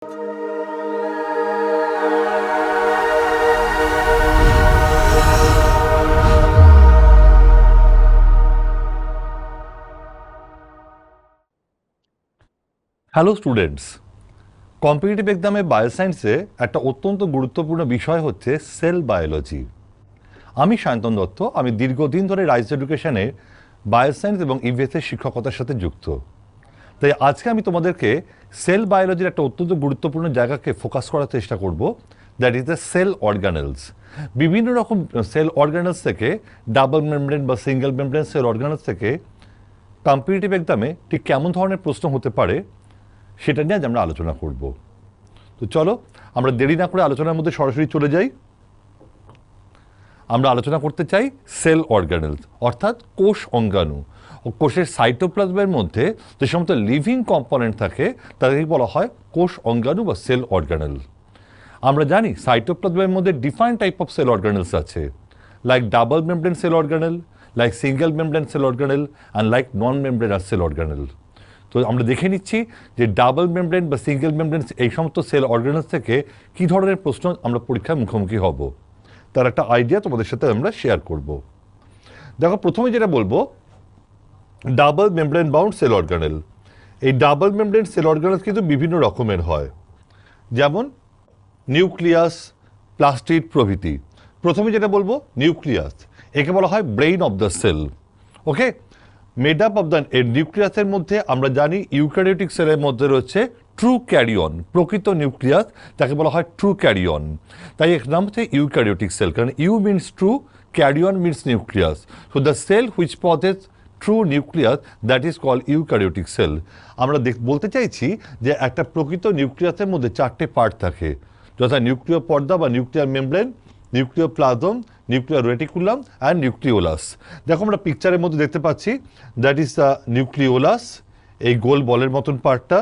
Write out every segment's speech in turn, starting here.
Hello students, competitive এক্সামে বায়োসায়েন্সে একটা অত্যন্ত গুরুত্বপূর্ণ বিষয় হচ্ছে সেল বায়োলজি। আমি সায়ন্তন দত্ত, আমি দীর্ঘদিন ধরে রাইস এডুকেশনে বায়োসায়েন্স এবং ইভিএসের শিক্ষকতার সাথে যুক্ত। তাই আজকে আমি তোমাদেরকে সেল বায়োলজির একটা অত্যন্ত গুরুত্বপূর্ণ জায়গাকে ফোকাস করার চেষ্টা করব, that is the cell organelles. বিভিন্ন রকম সেল অর্গানেলস থেকে, ডাবল মেমব্রেন বা সিঙ্গেল মেমব্রেন সেল অর্গানেলস থেকে কম্পিটিটিভ এক্সামে ঠিক কেমন ধরনের প্রশ্ন হতে পারে সেটা নিয়ে আজ আমরা আলোচনা করব। তো চলো আমরা দেরি না করে আলোচনার মধ্যে সরাসরি চলে যাই। আমরা আলোচনা করতে চাই সেল অর্গানেলস, অর্থাৎ কোষ অঙ্গাণু। কোষের সাইটোপ্লাজমের মধ্যে যে সমস্ত লিভিং কম্পোনেন্ট থাকে তাদেরকে বলা হয় কোষ অঙ্গাণু বা সেল অর্গানেল। আমরা জানি সাইটোপ্লাজমের মধ্যে different type of cell organelles আছে, like double membrane cell organelle, like single membrane cell organelle and like non membranous cell organelle. তো আমরা দেখে নিচ্ছি যে ডাবল মেমব্রেন বা সিঙ্গেল মেমব্রেন এই সমস্ত সেল অর্গানেলস থেকে কী ধরনের প্রশ্ন আমরা পরীক্ষার মুখোমুখি হব, তার একটা আইডিয়া তোমাদের সাথে আমরা শেয়ার করব। দেখো, প্রথমে যেটা বলবো, double membrane bound cell organelle. এই ডাবল মেমব্রেন সেল অর্গানেলস কিন্তু বিভিন্ন রকমের হয়, যেমন নিউক্লিয়াস, প্লাস্টিড প্রভৃতি। প্রথমে যেটা বলবো নিউক্লিয়াস, একে বলা হয় brain of the cell. Okay, made up of the নিউক্লিয়াসের মধ্যে আমরা জানি ইউক্যারিওটিক সেলের মধ্যে রয়েছে ট্রু ক্যারিয়ন, প্রকৃত নিউক্লিয়াস, তাকে বলা হয় ট্রু ক্যারিয়ন। তাই এর নাম হচ্ছে ইউক্যারিওটিক সেল, কারণ eu means true, karyon means nucleus. So the cell which possess true nucleus, that is called eukaryotic cell. আমরা বলতে চাইছি যে একটা প্রকৃত নিউক্লিয়াসের মধ্যে চারটে পার্ট থাকে, যথা নিউক্লিয় পর্দা বা nuclear membrane, nucleoplasm, nuclear reticulum and nucleolus. দেখো আমরা পিকচারের মধ্যে দেখতে পাচ্ছি, দ্যাট ইজ দ্য নিউক্লিওলাস, এই গোল বলের মতন পার্টটা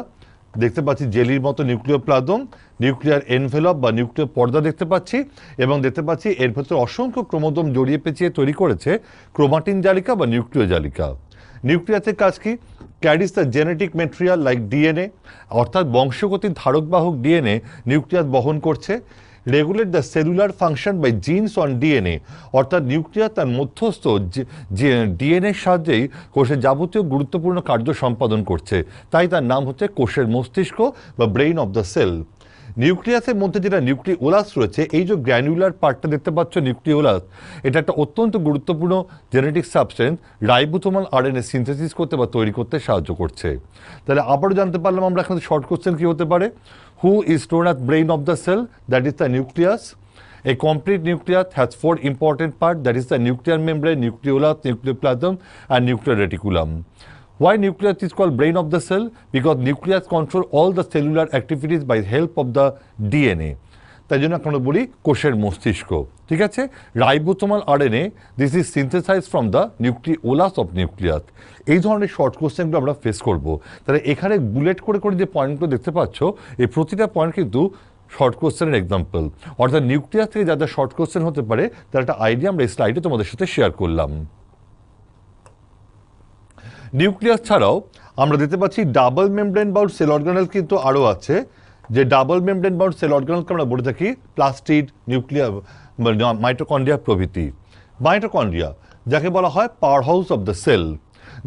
দেখতে পাচ্ছি, জেলির মতো নিউক্লিওপ্লাজম, নিউক্লিয়ার এনভেলপ বা নিউক্লিয় পর্দা দেখতে পাচ্ছি, এবং দেখতে পাচ্ছি এর ভেতরে অসংখ্য ক্রোমোজোম জড়িয়ে পেঁচিয়ে তৈরি করেছে ক্রোমাটিন জালিকা বা নিউক্লিয় জালিকা। নিউক্লিয়াসের কাজ কি? Carries the genetic material like DNA, অর্থাৎ বংশগতির ধারকবাহক ডিএনএ নিউক্লিয়াস বহন করছে। Regulate the cellular function by genes on DNA, অর্থাৎ নিউক্লিয়াস তার মধ্যস্থ ডিএনএর সাহায্যেই কোষের যাবতীয় গুরুত্বপূর্ণ কার্য সম্পাদন করছে, তাই তার নাম হচ্ছে কোষের মস্তিষ্ক বা ব্রেইন অফ দ্য সেল। নিউক্লিয়াসের মধ্যে যেটা নিউক্লিওলাস রয়েছে, এই যে গ্র্যানুলার পার্টটা দেখতে পাচ্ছ নিউক্লিওলাস, এটা একটা অত্যন্ত গুরুত্বপূর্ণ genetic substance, ribosomal RNA synthesis করতে বা তৈরি করতে সাহায্য করছে। তাহলে আবারও জানতে পারলাম আমরা এখানে শর্ট কোশ্চেন কী হতে পারে। Who is known as brain of the cell? That is the nucleus. A complete nucleus has four important parts, that is the nuclear membrane, nucleolus, nucleoplasm and nuclear reticulum. Why nucleus is called brain of the cell? Because nucleus control all the cellular activities by help of the DNA. তাই জন্য আমরা বলি কোষের মস্তিষ্ক। ঠিক আছে, ribosomal RNA, this is synthesise from the nucleolus of nucleus. এই ধরনের শর্ট কোশ্চেনগুলো আমরা ফেস করব। তাহলে এখানে বুলেট করে করে যে পয়েন্টগুলো দেখতে পাচ্ছ, এই প্রতিটা পয়েন্ট কিন্তু শর্ট কোশ্চেনের এক্সাম্পল, অর্থাৎ নিউক্লিয়াস থেকে যা যা শর্ট কোশ্চেন হতে পারে তার একটা আইডিয়া আমরা এই স্লাইডে তোমাদের সাথে শেয়ার করলাম। নিউক্লিয়াস ছাড়াও আমরা দেখতে পাচ্ছি double membrane bound cell organelle কিন্তু আরও আছে, যে ডাবল মেমব্রেন বাউন্ড সেল অর্গানেলকে আমরা বলে থাকি প্লাস্টিড, নিউক্লিয়ার, মাইটোকন্ড্রিয়া প্রভৃতি। মাইটোকন্ড্রিয়া যাকে বলা হয় powerhouse of the cell.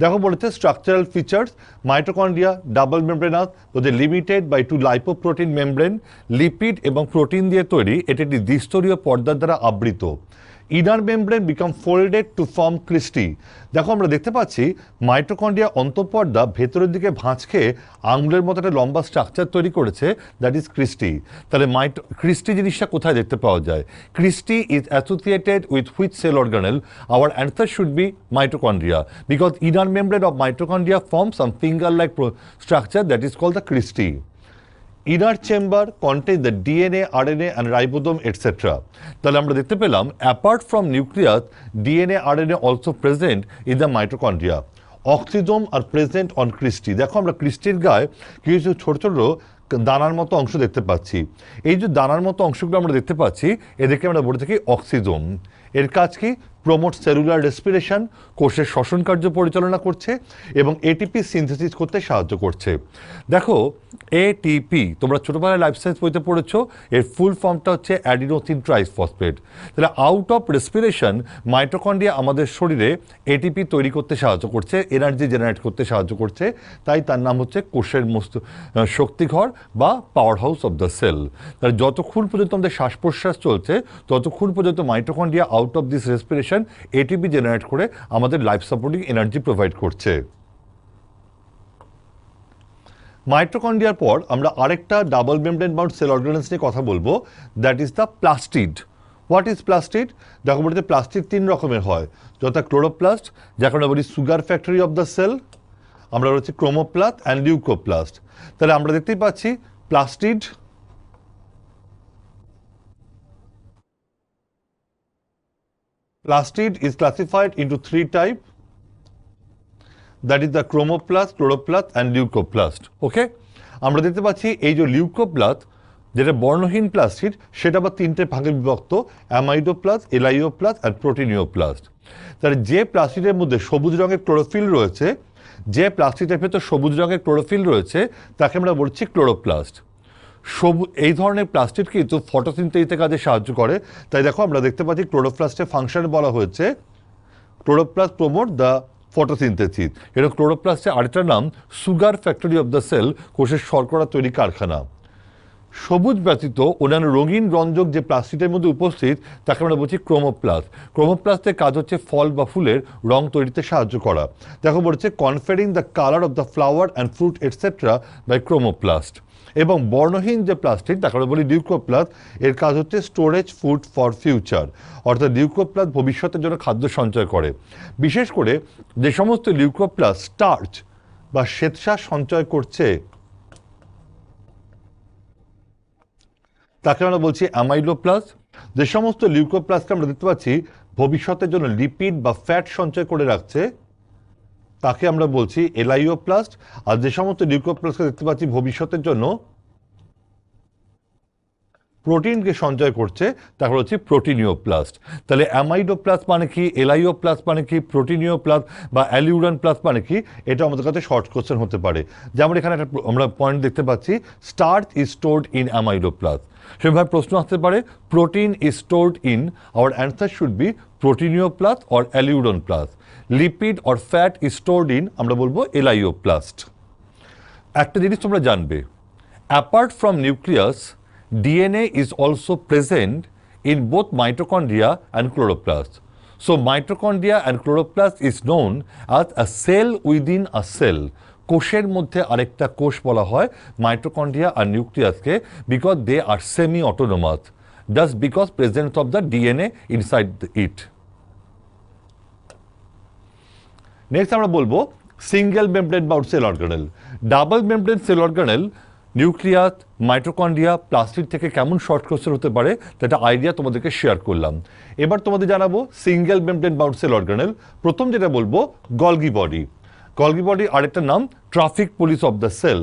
দেখো বলেছে structural features, mitochondria double membranous ওদের limited by two lipoprotein membrane, lipid এবং প্রোটিন দিয়ে তৈরি, এটি একটি দ্বিস্তরীয় পর্দার দ্বারা আবৃত। Inner membrane become folded to form cristae. দেখো আমরা দেখতে পাচ্ছি মাইটোকন্ড্রিয়া অন্তঃপর্দা ভেতরের দিকে ভাঁজ খেয়ে আঙুলের মতো একটা লম্বা স্ট্রাকচার তৈরি করেছে, দ্যাট ইজ ক্রিস্টি। তাহলে ক্রিস্টি জিনিসটা কোথায় দেখতে পাওয়া যায়? Cristae is associated with which cell organelle? Our answer should be mitochondria, because inner membrane of mitochondria form some finger like structure, that is called the cristae. Inner chamber contains the DNA, RNA and ribosome etc. তাহলে আমরা দেখতে পেলাম apart from nucleus, DNA, RNA also present in the mitochondria. Oxysomes are present on cristae. দেখো আমরা ক্রিস্টির গায়ে কিছু ছোট ছোট দানার মতো অংশ দেখতে পাচ্ছি। এই যে দানার মতো অংশগুলো আমরা দেখতে পাচ্ছি, এদেরকে আমরা বলে থাকি অক্সিজোম। এর কাজ কি? প্রমোট সেলুলার রেসপিরেশন, কোষের শ্বসন কার্য পরিচালনা করছে এবং এটিপি সিনথেসিস করতে সাহায্য করছে। দেখো এটিপি তোমরা ছোটোবেলায় লাইফ সায়েন্স বইতে পড়েছো, এর ফুল ফর্মটা হচ্ছে অ্যাডিনোসিন ট্রাইফসফেট। তাহলে আউট অফ রেসপিরেশন মাইটোকন্ড্রিয়া আমাদের শরীরে এটিপি তৈরি করতে সাহায্য করছে, এনার্জি জেনারেট করতে সাহায্য করছে, তাই তার নাম হচ্ছে কোষের শক্তিঘর বা powerhouse of the cell. তাহলে যতক্ষণ পর্যন্ত আমাদের শ্বাস প্রশ্বাস চলছে ততক্ষণ পর্যন্ত mitochondria out of this respiration ATP generate করে আমাদের লাইফ সাপোর্টিং এনার্জি প্রোভাইড করছে। মাইটোকন্ড্রিয়ার পর আমরা আরেকটা double membrane bound cell organelles নিয়ে কথা বলবো, that is the plastid. What is plastid? দেখো বলতে প্লাস্টিড তিন রকমের হয়, যথা ক্লোরোপ্লাস্ট, যাকে আমরা বলি sugar factory of the cell, আমরা রয়েছে ক্রোমোপ্লাস্ট অ্যান্ড লিউকোপ্লাস্ট। তাহলে আমরা দেখতেই পাচ্ছি plastid, Plastid is classified into three types, that is the chromoplast, chloroplast and leucoplast. Okay? আমরা দেখতে পাচ্ছি এই যে লিউকোপ্লাস্ট যেটা বর্ণহীন প্লাস্টিড সেটা আবার তিনটে ভাগে বিভক্ত, অ্যামাইডোপ্লাস্ট, এলাইওপ্লাস্ট আর প্রোটিনিওপ্লাস্ট। তাহলে যে প্লাস্টিডের মধ্যে সবুজ রঙের ক্লোরোফিল রয়েছে, যে প্লাস্টিডের ভেতর সবুজ রঙের ক্লোরোফিল রয়েছে তাকে আমরা বলছি ক্লোরোপ্লাস্ট। এই ধরনের প্লাস্টিড কিন্তু ফটোসিনথেসিসের কাজে সাহায্য করে। তাই দেখো আমরা দেখতে পাচ্ছি ক্লোরোপ্লাস্টের ফাংশন বলা হয়েছে ক্লোরোপ্লাস্ট প্রমোট দ্য ফটোসিনথেসিস। এটা ক্লোরোপ্লাস্টের আরেকটা নাম sugar factory of the cell, কোষের শর্করা তৈরি কারখানা। সবুজ ব্যতীত অন্যান্য রঙিন রঞ্জক যে প্লাস্টিডের মধ্যে উপস্থিত তাকে আমরা বলছি ক্রোমোপ্লাস্ট। ক্রোমোপ্লাস্টের কাজ হচ্ছে ফল বা ফুলের রং তৈরিতে সাহায্য করা। দেখো বলছে conferring the colour of the flower and fruit etcetera by chromoplast. এবং বর্ণহীন যে প্লাস্টিড তাকে আমরা বলি লিউকোপ্লাস্ট, এর কাজ হচ্ছে স্টোরেজ ফুড ফর ফিউচার, অর্থাৎ লিউকোপ্লাস্ট ভবিষ্যতের জন্য খাদ্য সঞ্চয় করে। বিশেষ করে যে সমস্ত লিউকোপ্লাস্ট স্টার্চ বা শ্বেতসার সঞ্চয় করছে তাকে আমরা বলছি অ্যামাইলোপ্লাস্ট। যে সমস্ত লিউকোপ্লাস্টকে আমরা দেখতে পাচ্ছি ভবিষ্যতের জন্য লিপিড বা ফ্যাট সঞ্চয় করে রাখছে তাকে আমরা বলছি এলাইওপ্লাস্ট। আর যে সমস্ত লিউকোপ্লাস্টকে দেখতে পাচ্ছি ভবিষ্যতের জন্য প্রোটিনকে সঞ্চয় করছে তাকে হচ্ছে প্রোটিনিওপ্লাস্ট। তাহলে অ্যামাইডোপ্লাস্ট মানে কি, এলাইওপ্লাস্ট মানে কি, প্রোটিনিওপ্লাস্ট বা অ্যালিউরান প্লাস্ট মানে কি, এটা আমাদের কাছে শর্ট কোশ্চেন হতে পারে। যেমন এখানে একটা আমরা পয়েন্ট দেখতে পাচ্ছি, starch is stored in amyloplast. সেভাবে প্রশ্ন আসতে পারে protein is stored in, our answer should be proteinoplast or aleurone plast. Lipid or fat is stored in, আমরা বলবো এলাইওপ্লাস্ট। একটা জিনিস তোমরা জানবে, apart from nucleus DNA is also present in both mitochondria and chloroplast. So mitochondria and chloroplast is known as a cell within a cell. কোষের মধ্যে আরেকটা কোষ বলা হয় মাইটোকন্ড্রিয়া আর নিউক্লিয়াসকে, because they are semi autonomous, just because presence of the DNA inside it. Next আমরা বলবো single membrane bound cell organelle. Double membrane cell organelle nucleus, mitochondria, plastid থেকে কেমন শর্ট কোশ্চেন হতে পারে সেটা আইডিয়া তোমাদেরকে শেয়ার করলাম। এবার তোমাদের জানাবো single membrane bound cell organelle. প্রথম যেটা বলবো গলগি বডি। গলগি বডি আরেকটা নাম traffic police of the cell.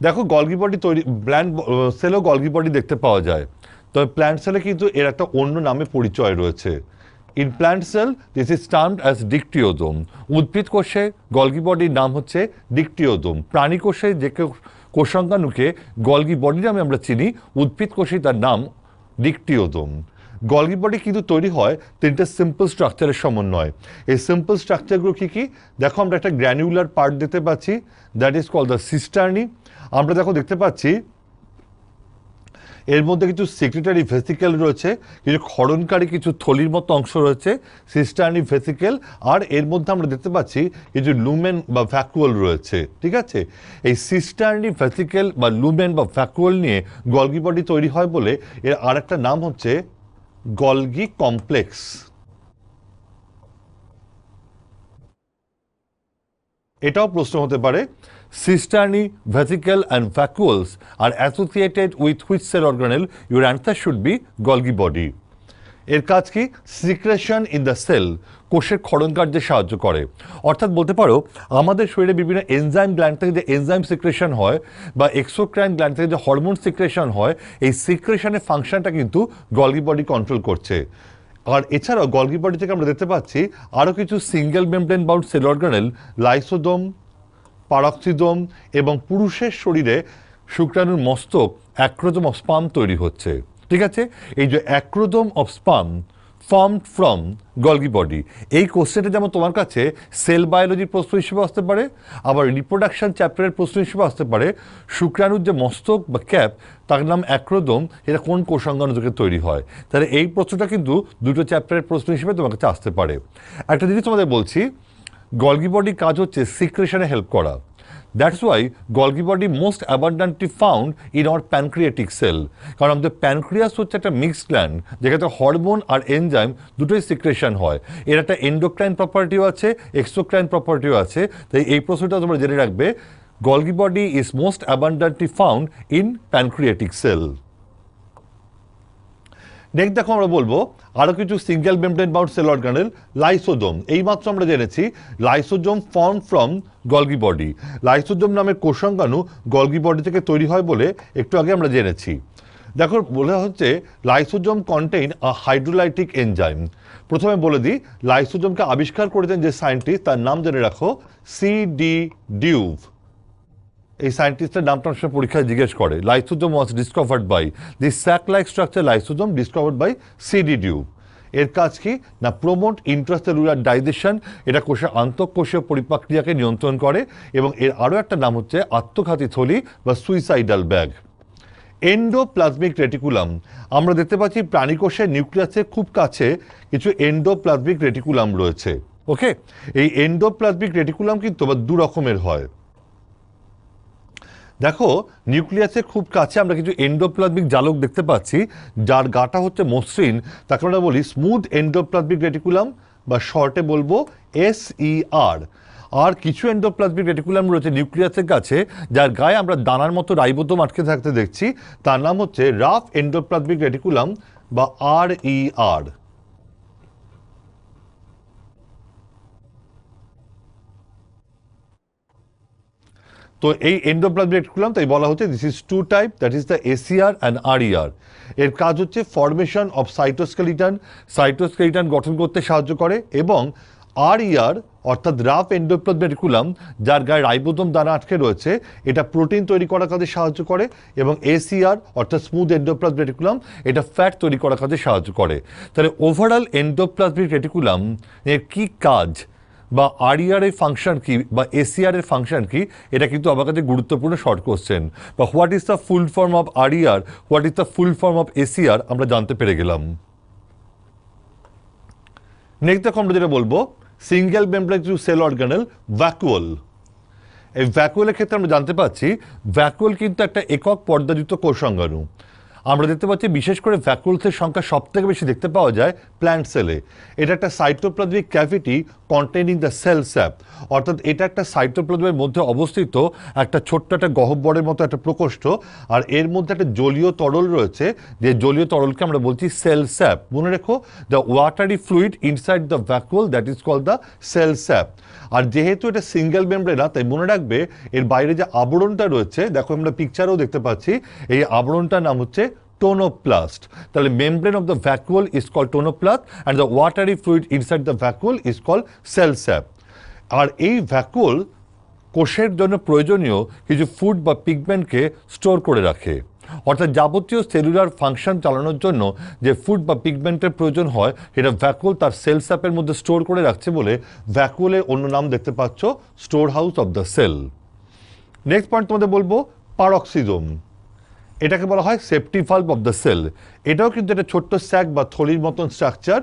দেখো গলগি বডি তৈরি প্ল্যান্ট সেলও গলগি বডি দেখতে পাওয়া যায়, তবে প্ল্যান্ট সেলে কিন্তু এর একটা অন্য নামে পরিচয় রয়েছে। In plant cell this is termed as dictyosome. উদ্ভিদ কোষে গলগি বডির নাম হচ্ছে ডিকটিওজোম। প্রাণী কোষে যে কোষাঙ্গাণুকে গলগি বডি নামে আমরা চিনি, উদ্ভিদ কোষে তার নাম ডিকটিওজোম। গলগি বডি কিন্তু তৈরি হয় তিনটে সিম্পল স্ট্রাকচারের সমন্বয়। এই সিম্পল স্ট্রাকচারগুলো কী কী? দেখো আমরা একটা গ্র্যানুলার পার্ট দেখতে পাচ্ছি, that is called the cisternae. আমরা দেখো দেখতে পাচ্ছি এর মধ্যে কিছু সেক্রেটারি ভেসিকেল রয়েছে, কিছু ক্ষরণকারী কিছু থলির মতো অংশ রয়েছে, সিস্টার্নি ভেসিকেল, আর এর মধ্যে আমরা দেখতে পাচ্ছি কিছু লুমেন বা ভ্যাকুয়াল রয়েছে। ঠিক আছে, এই সিস্টার্নি ভেসিকেল বা লুমেন বা ভ্যাকুয়াল নিয়ে গলগি বডি তৈরি হয় বলে এর আরেকটা নাম হচ্ছে গলগি কমপ্লেক্স। এটাও প্রশ্ন হতে পারে, cisternae, vesicle and vacuoles are associated with which cell organelle? Your answer should be Golgi body. এর কাজ কি? সিক্রেশন ইন দ্য সেল, কোষের ক্ষরণ কার্যে সাহায্য করে। অর্থাৎ বলতে পারো আমাদের শরীরে বিভিন্ন এনজাইম গ্ল্যান্ড থেকে যে এনজাইম সিক্রেশন হয় বা এক্সোক্রাইন গ্ল্যান্ড থেকে যে হরমোন সিক্রেশন হয়, এই সিক্রেশনের ফাংশনটা কিন্তু গলগি বডি কন্ট্রোল করছে। আর এছাড়াও গলগি বডি থেকে আমরা দেখতে পাচ্ছি আরও কিছু single membrane bound cell organelle, lysosome, peroxisome এবং পুরুষের শরীরে শুক্রাণুর মস্তক অ্যাক্রোজোম অফ স্পার্ম তৈরি হচ্ছে। ঠিক আছে, এই যে acrosome of sperm formed from Golgi body, এই কোশ্চেনটা যেমন তোমার কাছে সেল বায়োলজির প্রশ্ন হিসেবে আসতে পারে, আবার রিপ্রোডাকশন চ্যাপ্টারের প্রশ্ন হিসেবে আসতে পারে। শুক্রাণুর যে মস্তক বা ক্যাপ, তার নাম অ্যাক্রোজোম, এটা কোন কোষাঙ্গাণু থেকে তৈরি হয়? তাহলে এই প্রশ্নটা কিন্তু দুটো চ্যাপ্টারের প্রশ্ন হিসেবে তোমার কাছে আসতে পারে। একটা জিনিস তোমাদের বলছি, গলগি বডির কাজ হচ্ছে সিক্রেশনে হেল্প করা। That's why Golgi body most abundantly found in our pancreatic cell. কারণ আমাদের প্যানক্রিয়াস হচ্ছে একটা মিক্সড গ্ল্যান্ড, যেখানে হরমোন আর এনজাইম দুটোই সিক্রেশন হয়। এর একটা এন্ডোক্রাইন প্রপার্টিও আছে, এক্সোক্রাইন প্রপার্টিও আছে। তাই এই প্রশ্নটা তোমরা জেনে রাখবে, Golgi body is most abundantly found in pancreatic cell. Next দেখো আমরা বলবো আরও কিছু single membrane bound cell organelle, lysosome. এইমাত্র আমরা জেনেছি lysosome form from Golgi body. Lysosome নামের কোষাঙ্গাণু গলগি বডি থেকে তৈরি হয় বলে একটু আগে আমরা জেনেছি। দেখো বলা হচ্ছে লাইসোজোম কন্টেইন আ হাইড্রোলাইটিক এনজাইম। প্রথমে বলে দিই, লাইসোজোমকে আবিষ্কার করেছেন যে সায়েন্টিস্ট, তার নাম জেনে রাখো, সি.ডি. ডিউভ। এই সায়েন্টিস্টের নামটা অনেক সময় পরীক্ষায় জিজ্ঞেস করে। Lysosome was discovered by the sac like structure lysosome discovered by C D. Duve. এর কাজ কি না, প্রমোট ইন্ট্রাসেলুলার ডাইজেশন, এটা কোষের আন্তঃকোষীয় পরিপাক্রিয়াকে নিয়ন্ত্রণ করে। এবং এর আরও একটা নাম হচ্ছে আত্মঘাতী থলি বা সুইসাইডাল ব্যাগ। এন্ডোপ্লাজমিক রেটিকুলাম, আমরা দেখতে পাচ্ছি প্রাণীকোষের নিউক্লিয়াসের খুব কাছে কিছু এন্ডোপ্লাজমিক রেটিকুলাম রয়েছে। ওকে, এই এন্ডোপ্লাজমিক রেটিকুলাম কিন্তু দু রকমের হয়। দেখো নিউক্লিয়াসের খুব কাছে আমরা কিছু এন্ডোপ্লাজমিক জালক দেখতে পাচ্ছি, যার গাটা হচ্ছে মসৃণ, তাকে আমরা বলি স্মুথ এন্ডোপ্লাজমিক রেটিকুলাম বা শর্টে বলবো SER। আর কিছু এন্ডোপ্লাজমিক রেটিকুলাম রয়েছে নিউক্লিয়াসের কাছে, যার গায়ে আমরা দানার মতো রাইবোসোম আটকে থাকতে দেখছি, তার নাম হচ্ছে রাফ এন্ডোপ্লাজমিক রেটিকুলাম বা RER। তো এই এন্ডোপ্লাজমিক রেটিকুলাম তাই বলা হচ্ছে this is two type, that is the SER and RER। এর কাজ হচ্ছে ফরমেশন অফ সাইটোস্কেলিটন, সাইটোস্কেলিটন গঠন করতে সাহায্য করে। এবং RER অর্থাৎ রাফ এন্ডোপ্লাজমিক রেটিকুলাম, যার গায়ে রাইবোসোম দানা আটকে রয়েছে, এটা প্রোটিন তৈরি করার কাজে সাহায্য করে। এবং SER অর্থাৎ স্মুথ এন্ডোপ্লাজমিক রেটিকুলাম, এটা ফ্যাট তৈরি করার কাজে সাহায্য করে। তাহলে ওভারঅল এন্ডোপ্লাজমিক রেটিকুলাম এর কী কাজ বা RER এর ফাংশন কি বা SER এর ফাংশন কি, এটা কিন্তু আমার কাছে গুরুত্বপূর্ণ শর্ট কোশ্চেন। বা what is the full form of RER, what is the full form of SER, আমরা জানতে পেরে গেলাম। নেক্সট দেখো আমরা যেটা বলবো, single membrane cell organelle, vacuole. এই ভ্যাকুওলের ক্ষেত্রে আমরা জানতে পারছি ভ্যাকুওল কিন্তু একটা একক পর্দাযুক্ত কোষাঙ্গাণু। আমরা দেখতে পাচ্ছি বিশেষ করে ভ্যাকুলসের সংখ্যা সবথেকে বেশি দেখতে পাওয়া যায় প্ল্যান্ট সেলে। এটা একটা cytoplasmic cavity containing the cell sap, অর্থাৎ এটা একটা সাইটোপ্লাজমের মধ্যে অবস্থিত একটা ছোট্ট একটা গহ্বরের মতো একটা প্রকোষ্ঠ, আর এর মধ্যে একটা জলীয় তরল রয়েছে, যে জলীয় তরলকে আমরা বলছি সেল স্যাপ। মনে রেখো, the watery fluid inside the vacuole, that is called the cell sap. আর যেহেতু এটা সিঙ্গেল মেমব্রেন, তাই মনে রাখবে এর বাইরে যে আবরণটা রয়েছে, দেখো আমরা পিকচারেও দেখতে পাচ্ছি, এই আবরণটার নাম হচ্ছে টোনোপ্লাস্ট। তাহলে membrane of the vacuole is called tonoplast and the watery fluid inside the vacuole is called cell sap. আর এই ভ্যাকুওল কোষের জন্য প্রয়োজনীয় কিছু ফুড বা পিগমেন্টকে স্টোর করে রাখে। অর্থাৎ যাবতীয় সেলুলার ফাংশন চালানোর জন্য যে ফুড বা পিগমেন্টের প্রয়োজন হয়, সেটা ভ্যাকুওল তার সেল স্যাপের মধ্যে স্টোর করে রাখছে বলে ভ্যাকুওলের অন্য নাম দেখতে পাচ্ছ, storehouse of the cell. Next point তোমাদের বলবো পারক্সিজোম। এটাকে বলা হয় safety valve of the cell. এটাও কিন্তু একটা ছোট্ট স্যাক বা থলির মতন স্ট্রাকচার।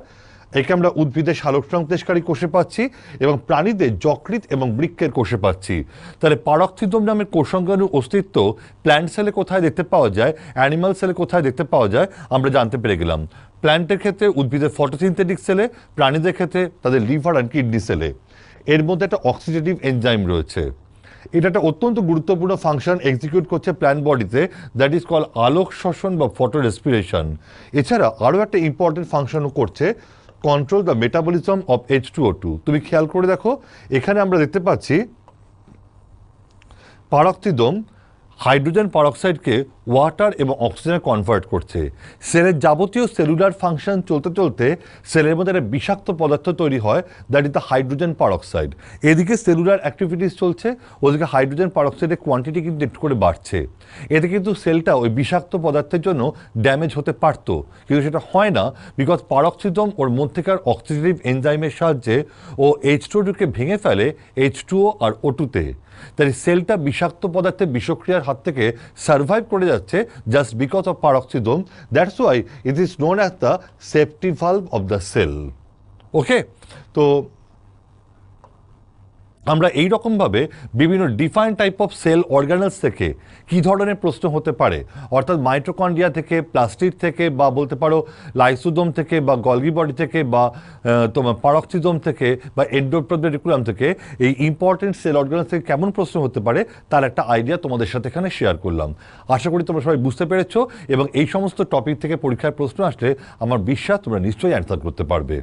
একে আমরা উদ্ভিদের সালোক সংশ্লেষকারী কোষে পাচ্ছি এবং প্রাণীদের যকৃৎ এবং বৃক্কের কোষে পাচ্ছি। তাহলে পারক্সিজোম নামের কোষাঙ্গাণুর অস্তিত্ব প্ল্যান্ট সেলে কোথায় দেখতে পাওয়া যায়, অ্যানিমাল সেলে কোথায় দেখতে পাওয়া যায়, আমরা জানতে পেরে গেলাম। প্ল্যান্টের ক্ষেত্রে উদ্ভিদের ফটোসিনথেটিক সেলে, প্রাণীদের ক্ষেত্রে তাদের লিভার অ্যান্ড কিডনি সেলে। এর মধ্যে একটা অক্সিডেটিভ এনজাইম রয়েছে। এটা একটা অত্যন্ত গুরুত্বপূর্ণ ফাংশন এক্সিকিউট করছে প্ল্যান্ট বডিতে, দ্যাট ইজ কল আলোক শ্বসন বা ফটো রেসপিরেশন। এছাড়া আরও একটা ইম্পর্টেন্ট ফাংশনও করছে, control the metabolism of H2O2। তুমি খেয়াল করে দেখো, এখানে আমরা দেখতে পাচ্ছি পারক্সিজোম হাইড্রোজেন পারক্সাইডকে ওয়াটার এবং অক্সিজেনে কনভার্ট করছে। সেলের যাবতীয় সেলুলার ফাংশন চলতে চলতে সেলের মধ্যে একটা বিষাক্ত পদার্থ তৈরি হয়, that is the hydrogen peroxide. এদিকে সেলুলার অ্যাক্টিভিটিস চলছে, ওদিকে হাইড্রোজেন পারঅক্সাইডের কোয়ান্টিটি কিন্তু একটু করে বাড়ছে। এতে কিন্তু সেলটা ওই বিষাক্ত পদার্থের জন্য ড্যামেজ হতে পারতো, কিন্তু সেটা হয় না, বিকজ পারঅক্সিজম ওর মধ্যেকার অক্সিডেটিভ এনজাইমের সাহায্যে ও H2O2 কে ভেঙে ফেলে H2O আর O2-তে। তাই সেলটা বিষাক্ত পদার্থের বিষক্রিয়ার হাত থেকে সার্ভাইভ করে যাচ্ছে just because of peroxisome. That's why it is known as the safety valve of the cell. Okay, তো আমরা এই রকমভাবে বিভিন্ন define type of cell organelles থেকে কী ধরনের প্রশ্ন হতে পারে, অর্থাৎ মাইটোকন্ড্রিয়া থেকে, প্লাস্টিড থেকে, বা বলতে পারো লাইসোজোম থেকে, বা গলগি বডি থেকে, বা তোমার পারঅক্সিজোম থেকে, বা এন্ডোপ্লাজমিক রেটিকুলাম থেকে, এই ইম্পর্টেন্ট সেল অর্গানেলস থেকে কেমন প্রশ্ন হতে পারে তার একটা আইডিয়া তোমাদের সাথে এখানে শেয়ার করলাম। আশা করি তোমরা সবাই বুঝতে পেরেছো এবং এই সমস্ত টপিক থেকে পরীক্ষার প্রশ্ন আসলে আমার বিশ্বাস তোমরা নিশ্চয়ই অ্যান্সার করতে পারবে।